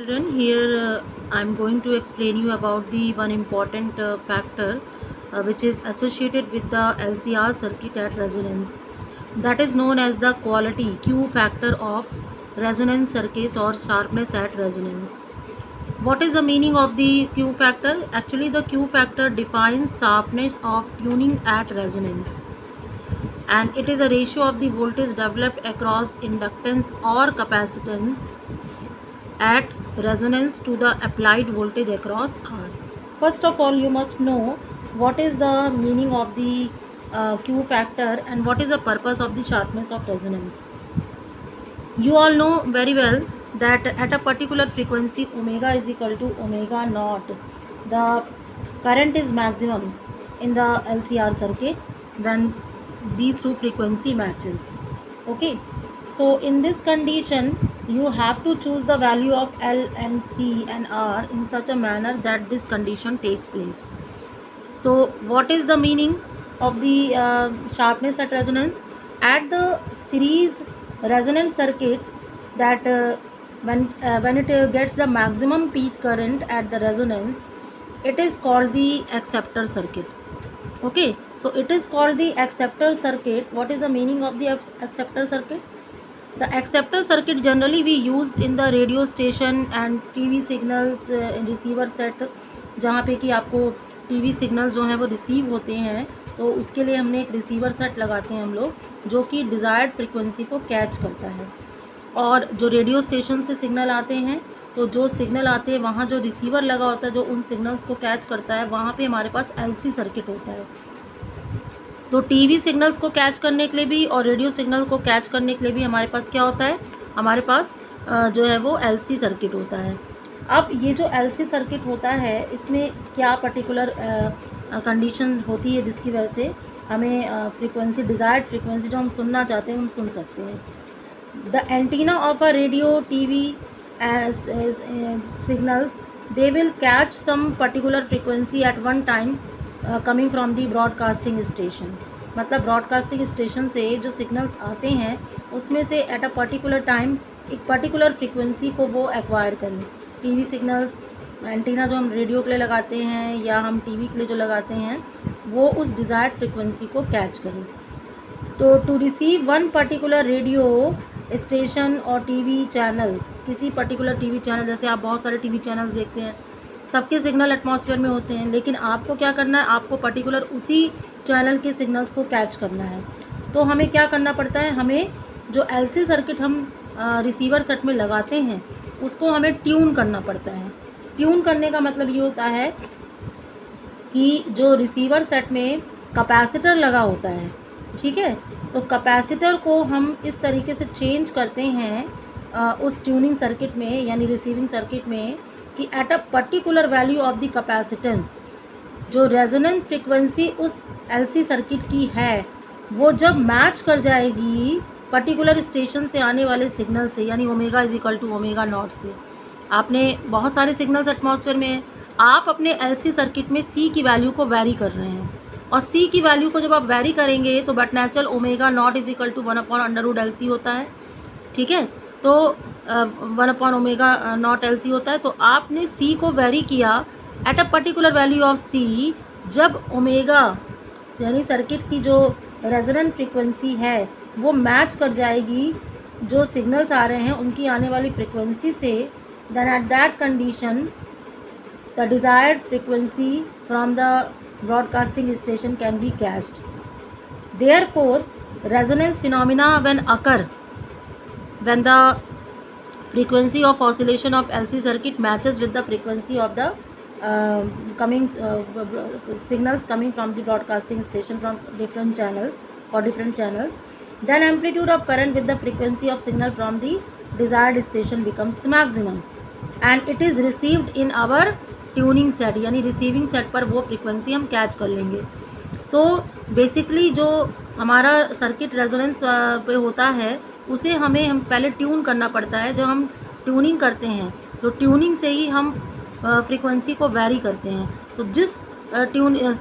Children, here I'm going to explain you about the one important factor which is associated with the LCR circuit at resonance. That is known as the quality Q factor of resonance circuits or sharpness at resonance. What is the meaning of the Q factor? Actually, the Q factor defines sharpness of tuning at resonance, and it is a ratio of the voltage developed across inductance or capacitance at resonance to the applied voltage across R. First of all, you must know what is the meaning of the Q factor and what is the purpose of the sharpness of resonance. You all know very well that at a particular frequency omega is equal to omega naught, the current is maximum in the LCR circuit when these two frequency matches. Okay, so in this condition you have to choose the value of L and C and R in such a manner that this condition takes place. So what is the meaning of the sharpness at resonance? At the series resonant circuit, that when it gets the maximum peak current at the resonance, it is called the acceptor circuit. Okay, so it is called the acceptor circuit. What is the meaning of the acceptor circuit? The acceptor circuit generally we used in the radio station and TV signals receiver set, जहाँ पे कि आपको TV signals जो हैं वो receive होते हैं, तो उसके लिए हमने एक रिसीवर सेट लगाते हैं हम लोग, जो कि डिज़ायर्ड फ्रिक्वेंसी को कैच करता है। और जो रेडियो स्टेशन से सिग्नल आते हैं, तो जो सिग्नल आते हैं वहाँ जो रिसीवर लगा होता है जो उन सिग्नल्स को कैच करता है, वहाँ पे हमारे पास LC सर्किट होता है। तो टीवी सिग्नल्स को कैच करने के लिए भी और रेडियो सिग्नल को कैच करने के लिए भी हमारे पास क्या होता है, हमारे पास जो है वो LC सर्किट होता है। अब ये जो LC सर्किट होता है, इसमें क्या पर्टिकुलर कंडीशन होती है जिसकी वजह से हमें फ्रीक्वेंसी, डिज़ायर्ड फ्रीक्वेंसी जो हम सुनना चाहते हैं हम सुन सकते हैं। The antenna of a radio TV signals, they will catch some particular frequency at one time coming from the broadcasting station. मतलब ब्रॉडकास्टिंग स्टेशन से जो सिग्नल्स आते हैं उसमें से एट अ पर्टिकुलर टाइम एक पर्टिकुलर फ्रीक्वेंसी को वो एक्वायर करें। टीवी सिग्नल्स, एंटीना जो हम रेडियो के लिए लगाते हैं या हम टीवी के लिए जो लगाते हैं, वो उस डिज़ायर्ड फ्रीक्वेंसी को कैच करें। तो to receive one particular radio station और टीवी चैनल, किसी पर्टिकुलर टीवी चैनल, जैसे आप बहुत सारे टीवी चैनल्स देखते हैं, सबके सिग्नल एटमॉस्फेयर में होते हैं, लेकिन आपको क्या करना है, आपको पर्टिकुलर उसी चैनल के सिग्नल्स को कैच करना है। तो हमें क्या करना पड़ता है, हमें जो LC सर्किट हम रिसीवर सेट में लगाते हैं उसको हमें ट्यून करना पड़ता है। ट्यून करने का मतलब ये होता है कि जो रिसीवर सेट में कैपेसिटर लगा होता है, ठीक है, तो कैपेसिटर को हम इस तरीके से चेंज करते हैं उस ट्यूनिंग सर्किट में यानी रिसीविंग सर्किट में कि eight a particular value of the capacitance, जो रेजोनेंट फ्रीक्वेंसी उस LC सर्किट की है वो जब मैच कर जाएगी पर्टिकुलर स्टेशन से आने वाले सिग्नल से, यानी omega is equal to omega naught से। आपने बहुत सारे सिग्नल्स एटमॉस्फेयर में, आप अपने LC सर्किट में C की वैल्यू को वेरी कर रहे हैं, और C की वैल्यू को जब आप वेरी करेंगे तो but natural omega naught is equal to 1/√LC होता है, ठीक है। तो 1/ओमेगा नॉट LC होता है। तो आपने C को वेरी किया eight a particular value of C, जब ओमेगा यानी सर्किट की जो रेजोनेंट फ्रीक्वेंसी है वो मैच कर जाएगी जो सिग्नल्स आ रहे हैं उनकी आने वाली फ्रीक्वेंसी से, then at that condition the desired frequency from the broadcasting station can be catched. Therefore resonance phenomena when occur when the frequency of oscillation of LC circuit matches with the frequency of the signals coming from the broadcasting station from different channels, then amplitude of current with the frequency of signal from the desired station becomes maximum and it is received in our tuning set, यानी receiving set पर वो frequency हम catch कर लेंगे। तो basically जो हमारा circuit resonance पे होता है उसे हम पहले ट्यून करना पड़ता है। जब हम ट्यूनिंग करते हैं तो ट्यूनिंग से ही हम फ्रीक्वेंसी को वैरी करते हैं। तो जिस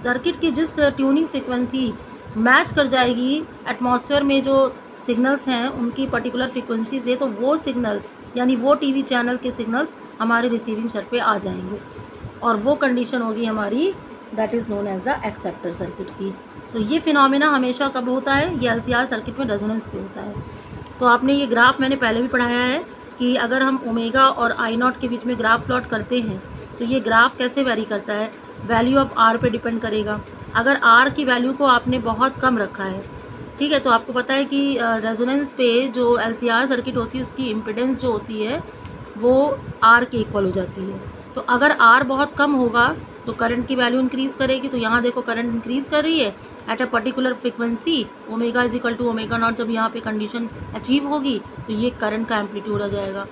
सर्किट की जिस ट्यूनिंग फ्रीक्वेंसी मैच कर जाएगी एटमॉस्फेयर में जो सिग्नल्स हैं उनकी पर्टिकुलर फ्रीक्वेंसी से, तो वो सिग्नल यानी वो टीवी चैनल के सिग्नल्स हमारे रिसीविंग सेट पे आ जाएंगे, और वो कंडीशन होगी हमारी that is known as the acceptor circuit की। तो ये फिनोमेना हमेशा कब होता है, ये एलसीआर सर्किट में रेजोनेंस पे होता है। तो आपने ये ग्राफ मैंने पहले भी पढ़ाया है कि अगर हम ओमेगा और आई नॉट के बीच में ग्राफ प्लॉट करते हैं तो ये ग्राफ कैसे वेरी करता है, वैल्यू ऑफ आर पे डिपेंड करेगा। अगर आर की वैल्यू को आपने बहुत कम रखा है, ठीक है, तो आपको पता है कि रेजोनेंस पे जो एलसीआर सर्किट होती है उसकी इम्पिडेंस जो होती है वो आर के इक्वल हो जाती है। तो अगर आर बहुत कम होगा तो करंट की वैल्यू इंक्रीज़ करेगी। तो यहाँ देखो करंट इंक्रीज़ कर रही है at a particular frequency, omega is equal to omega naught. जब यहाँ पे कंडीशन अचीव होगी तो ये करंट का एम्पलीट्यूड आ जाएगा,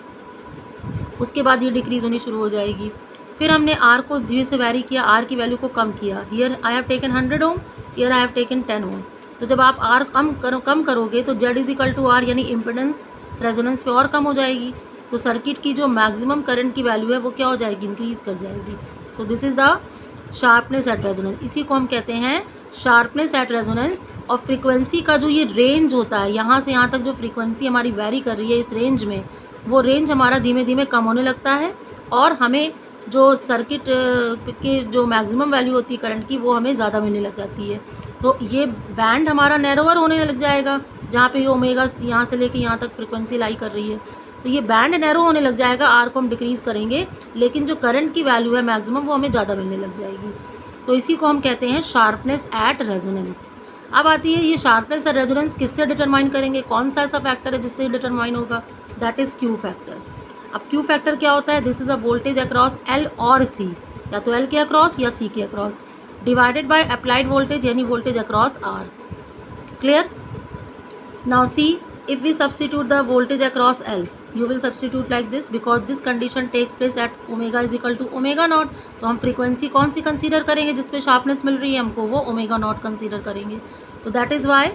उसके बाद ये डिक्रीज़ होनी शुरू हो जाएगी। फिर हमने आर को धीरे से वैरी किया, आर की वैल्यू को कम किया। Here I have taken 100 ohm, here I have taken 10 ohm. तो जब आप आर कम करोगे तो Z is equal to R, यानी इम्पिडेंस रेजोनेंस पे और कम हो जाएगी। तो सर्किट की जो मैक्सिमम करंट की वैल्यू है वो क्या हो जाएगी, इंक्रीज़ कर जाएगी। सो this is the sharpness at resonance, इसी को हम कहते हैं शार्पनेस एट रेजोनेंस। और फ्रीक्वेंसी का जो ये रेंज होता है, यहाँ से यहाँ तक जो फ्रीक्वेंसी हमारी वेरी कर रही है इस रेंज में, वो रेंज हमारा धीमे धीमे कम होने लगता है और हमें जो सर्किट के जो मैक्सिमम वैल्यू होती है करंट की वो हमें ज़्यादा मिलने लग जाती है। तो ये बैंड हमारा नैरोवर होने लग जाएगा, जहाँ पे ये ओमेगा यहाँ से लेके यहाँ तक फ्रीक्वेंसी लाई कर रही है। तो ये बैंड नैरो होने लग जाएगा, आर को हम डिक्रीज़ करेंगे, लेकिन जो करंट की वैल्यू है मैक्सिमम वो हमें ज़्यादा मिलने लग जाएगी। तो इसी को हम कहते हैं शार्पनेस एट रेजोनेंस। अब आती है ये शार्पनेस एट रेजोनेंस किससे डिटरमाइन करेंगे, कौन सा ऐसा फैक्टर है जिससे डिटरमाइन होगा, दैट इज़ क्यू फैक्टर। अब क्यू फैक्टर क्या होता है, this is a voltage across L और सी, या तो एल के अक्रॉस या सी के across, divided by applied voltage यानी voltage across R. Clear? Now C, if we substitute the voltage across L, you will substitute like this because this condition takes place at omega is equal to omega naught। तो हम frequency कौन सी consider करेंगे जिस पे sharpness मिल रही है हमको, वो ओमेगा नॉट कंसीडर करेंगे। तो that is why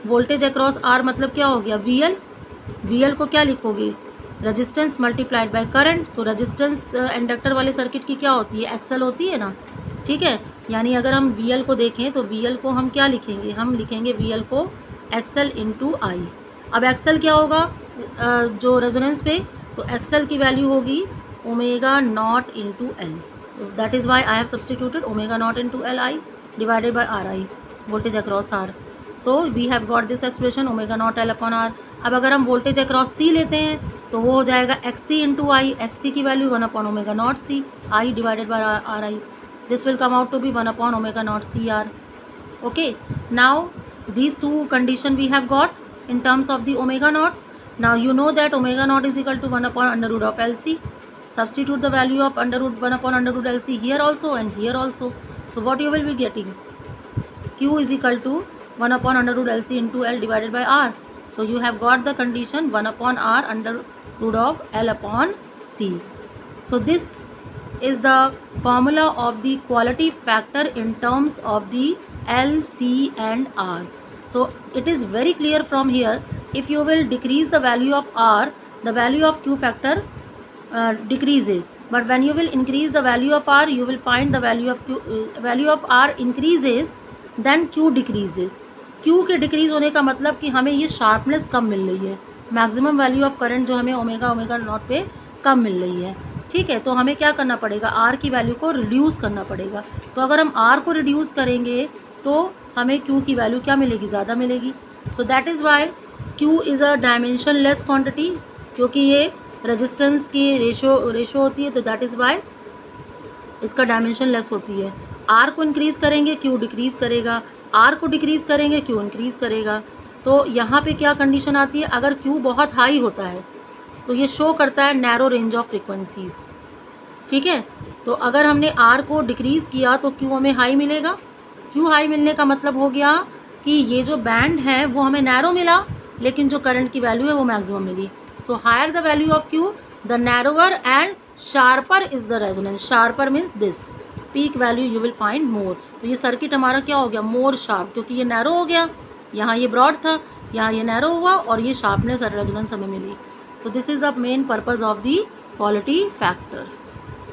voltage across R मतलब क्या हो गया, वी एल। वी एल को क्या लिखोगे, रजिस्टेंस मल्टीप्लाइड बाय करंट। तो रजिस्टेंस इंडक्टर वाले सर्किट की क्या होती है, एक्सएल होती है ना, ठीक है। यानी अगर हम वी एल को देखें तो वी एल को हम क्या लिखेंगे, हम लिखेंगे वी एल को एक्सएल इंटू आई। अब एक्सएल क्या होगा जो रेजोनेंस पे, तो एक्सएल की वैल्यू होगी omega naught into L. That is why I have substituted omega naught into L I divided by R I, voltage across R. So we have got this expression omega naught L upon R. अब अगर हम voltage across सी लेते हैं तो वो हो जाएगा X C into I, X C की value 1 upon omega naught C I divided by R I. This will come out to be 1 upon omega naught C R. Okay, now these two condition we have got in terms of the omega naught. Now you know that omega naught is equal to 1 upon under root of LC. Substitute the value of under root 1 upon under root LC here also and here also. So what you will be getting, Q is equal to 1 upon under root LC into L divided by R. So you have got the condition 1 upon R under root of L upon C. So this is the formula of the quality factor in terms of the L, C and R. So it is very clear from here, if you will decrease the value of R, the value of Q factor decreases, but when you will increase the value of R, you will find the value of Q, value of R increases, then Q decreases। Q के decrease होने का मतलब कि हमें ये sharpness कम मिल रही है, maximum value of current जो हमें ओमेगा नॉट पे कम मिल रही है, ठीक है। तो हमें क्या करना पड़ेगा, आर की वैल्यू को रिड्यूस करना पड़ेगा। तो अगर हम आर को रिड्यूस करेंगे तो हमें क्यू की वैल्यू क्या मिलेगी, ज़्यादा मिलेगी। So that is Y Q is a dimension less quantity, क्योंकि ये रेजिस्टेंस की रेशो होती है, तो दैट इज़ वाई इसका डायमेंशन लेस होती है। आर को इंक्रीज़ करेंगे क्यू डिक्रीज़ करेगा, आर को डिक्रीज़ करेंगे क्यू इंक्रीज़ करेगा। तो यहाँ पे क्या कंडीशन आती है, अगर क्यू बहुत हाई होता है तो ये शो करता है नैरो रेंज ऑफ फ्रिक्वेंसीज़, ठीक है। तो अगर हमने आर को डिक्रीज़ किया तो क्यू हमें हाई मिलेगा। क्यू हाई मिलने का मतलब हो गया कि ये जो बैंड है वो हमें नैरो मिला, लेकिन जो करंट की वैल्यू है वो मैक्सिमम मिली। So higher the value of Q the narrower and sharper is the resonance. Sharper means this peak value you will find more. तो ये सर्किट हमारा क्या हो गया, मोर शार्प, क्योंकि ये नैरो हो गया, यहाँ ये ब्रॉड था, यहाँ ये नैरो हुआ और ये शार्पनेस एट रेजोनेंस हमें मिली। So this is the main purpose of the quality factor.